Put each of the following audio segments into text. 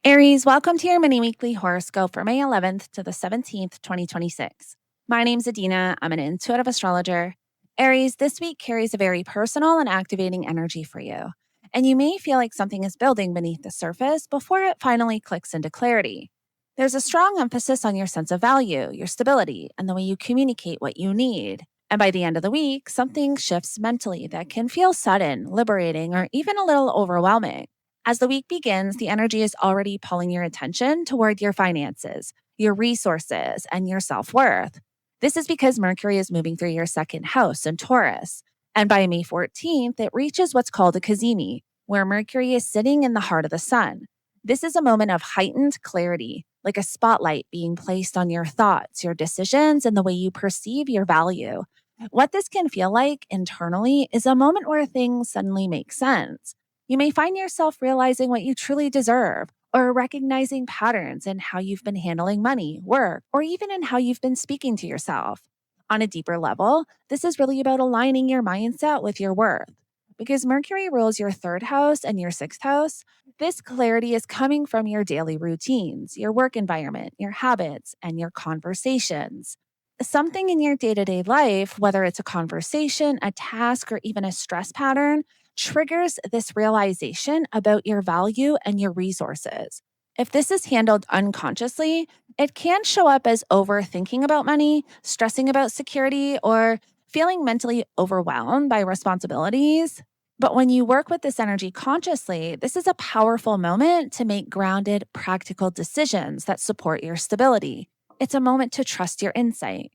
Aries, welcome to your mini weekly horoscope for May 11th to the 17th, 2026. My name's Adina. I'm an intuitive astrologer. Aries, this week carries a very personal and activating energy for you. And you may feel like something is building beneath the surface before it finally clicks into clarity. There's a strong emphasis on your sense of value, your stability, and the way you communicate what you need. And by the end of the week, something shifts mentally that can feel sudden, liberating, or even a little overwhelming. As the week begins, the energy is already pulling your attention toward your finances, your resources, and your self worth. This is because Mercury is moving through your second house in Taurus. And by May 14th, it reaches what's called a Cazimi, where Mercury is sitting in the heart of the sun. This is a moment of heightened clarity, like a spotlight being placed on your thoughts, your decisions, and the way you perceive your value. What this can feel like internally is a moment where things suddenly make sense. You may find yourself realizing what you truly deserve, or recognizing patterns in how you've been handling money, work, or even in how you've been speaking to yourself. On a deeper level, this is really about aligning your mindset with your worth. Because Mercury rules your third house and your sixth house, this clarity is coming from your daily routines, your work environment, your habits, and your conversations. Something in your day to day life, whether it's a conversation, a task, or even a stress pattern, triggers this realization about your value and your resources. If this is handled unconsciously, it can show up as overthinking about money, stressing about security, or feeling mentally overwhelmed by responsibilities. But when you work with this energy consciously, this is a powerful moment to make grounded, practical decisions that support your stability. It's a moment to trust your insight.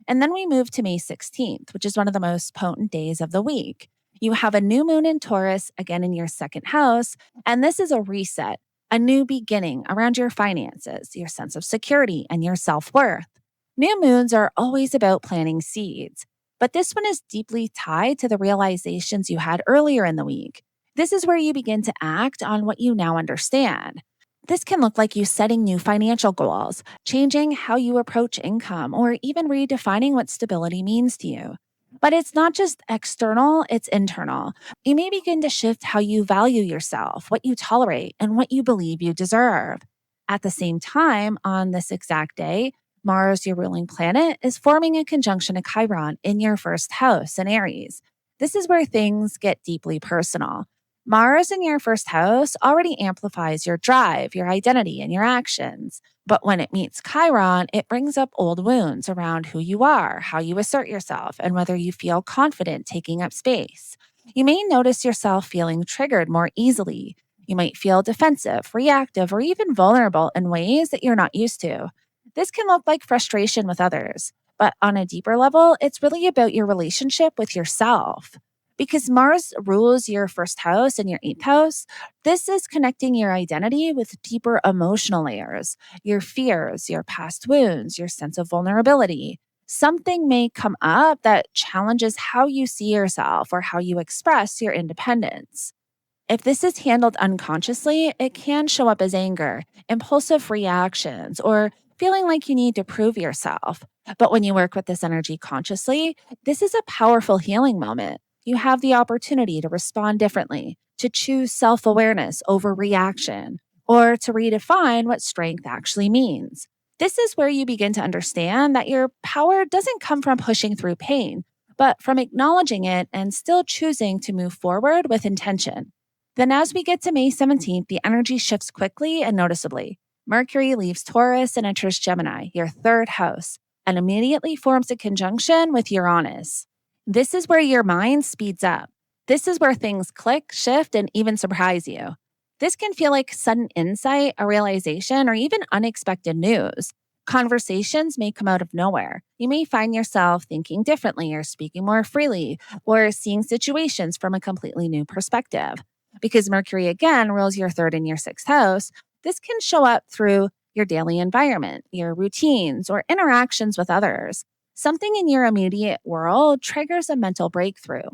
And then we move to May 16th, which is one of the most potent days of the week. You have a new moon in Taurus, again in your second house, and this is a reset, a new beginning around your finances, your sense of security, and your self worth. New moons are always about planting seeds, but this one is deeply tied to the realizations you had earlier in the week. This is where you begin to act on what you now understand. This can look like you setting new financial goals, changing how you approach income, or even redefining what stability means to you. But it's not just external, it's internal. You may begin to shift how you value yourself, what you tolerate, and what you believe you deserve. At the same time, on this exact day, Mars, your ruling planet, is forming a conjunction to Chiron in your first house in Aries. This is where things get deeply personal. Mars in your first house already amplifies your drive, your identity, and your actions. But when it meets Chiron, it brings up old wounds around who you are, how you assert yourself, and whether you feel confident taking up space. You may notice yourself feeling triggered more easily. You might feel defensive, reactive, or even vulnerable in ways that you're not used to. This can look like frustration with others, but on a deeper level, it's really about your relationship with yourself. Because Mars rules your first house and your eighth house, this is connecting your identity with deeper emotional layers, your fears, your past wounds, your sense of vulnerability. Something may come up that challenges how you see yourself or how you express your independence. If this is handled unconsciously, it can show up as anger, impulsive reactions, or feeling like you need to prove yourself. But when you work with this energy consciously, this is a powerful healing moment. You have the opportunity to respond differently, to choose self awareness over reaction, or to redefine what strength actually means. This is where you begin to understand that your power doesn't come from pushing through pain, but from acknowledging it and still choosing to move forward with intention. Then, as we get to May 17th, the energy shifts quickly and noticeably. Mercury leaves Taurus and enters Gemini, your third house, and immediately forms a conjunction with Uranus. This is where your mind speeds up. This is where things click, shift, and even surprise you. This can feel like sudden insight, a realization, or even unexpected news. Conversations may come out of nowhere. You may find yourself thinking differently or speaking more freely or seeing situations from a completely new perspective. Because Mercury again rules your third and your sixth house, this can show up through your daily environment, your routines, or interactions with others. Something in your immediate world triggers a mental breakthrough.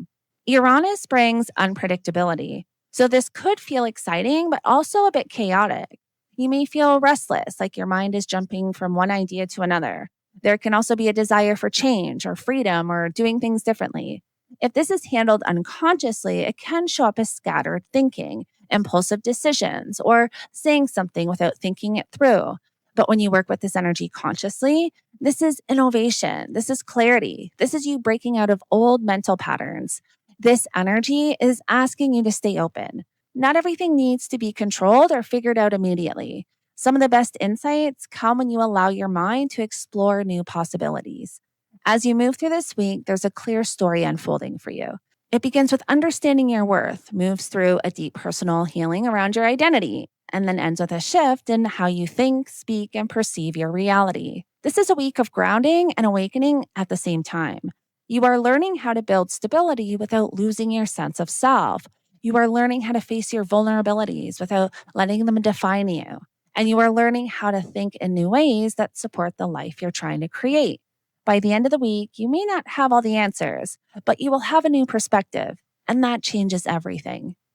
Uranus brings unpredictability, so this could feel exciting, but also a bit chaotic. You may feel restless, like your mind is jumping from one idea to another. There can also be a desire for change or freedom or doing things differently. If this is handled unconsciously, it can show up as scattered thinking, impulsive decisions, or saying something without thinking it through. But when you work with this energy consciously, this is innovation. This is clarity. This is you breaking out of old mental patterns. This energy is asking you to stay open. Not everything needs to be controlled or figured out immediately. Some of the best insights come when you allow your mind to explore new possibilities. As you move through this week, there's a clear story unfolding for you. It begins with understanding your worth, moves through a deep personal healing around your identity, and then ends with a shift in how you think, speak, and perceive your reality. This is a week of grounding and awakening at the same time. You are learning how to build stability without losing your sense of self. You are learning how to face your vulnerabilities without letting them define you. And you are learning how to think in new ways that support the life you're trying to create. By the end of the week, you may not have all the answers, but you will have a new perspective, and that changes everything.